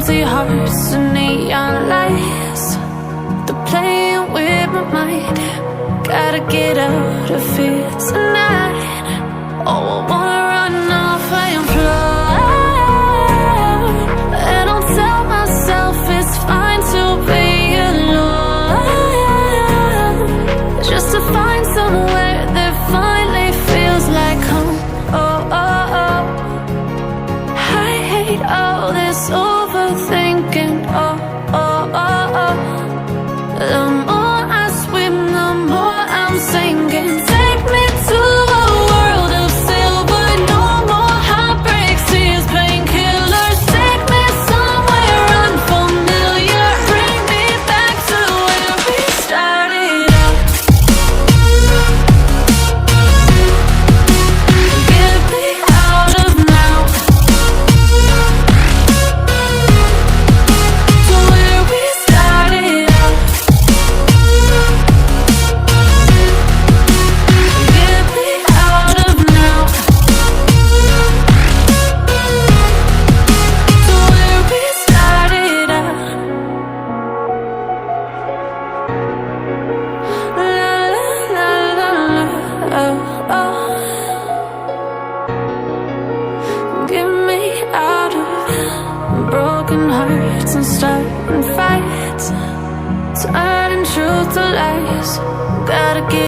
empty hearts and neon lights. They're playing with my mind. Gotta get out of here tonight. Oh, I wanna run off and fly. And I'll tell myself it's fine to be alone, just to find somewhere that finally feels like home. Oh, oh, oh. I hate all this overthinking. Oh, oh, oh, oh. The more I swim, the more I'm sinking. Take me to a world of silver. No more heartbreaks, tears, painkillers. Take me somewhere unfamiliar. Bring me back to where we started out. Get me out of now, to where we started out. Get me out of now, to where we started out. La la la la la, oh, oh. Get me out of broken hearts and starting fights, turning truth to lies. Gotta get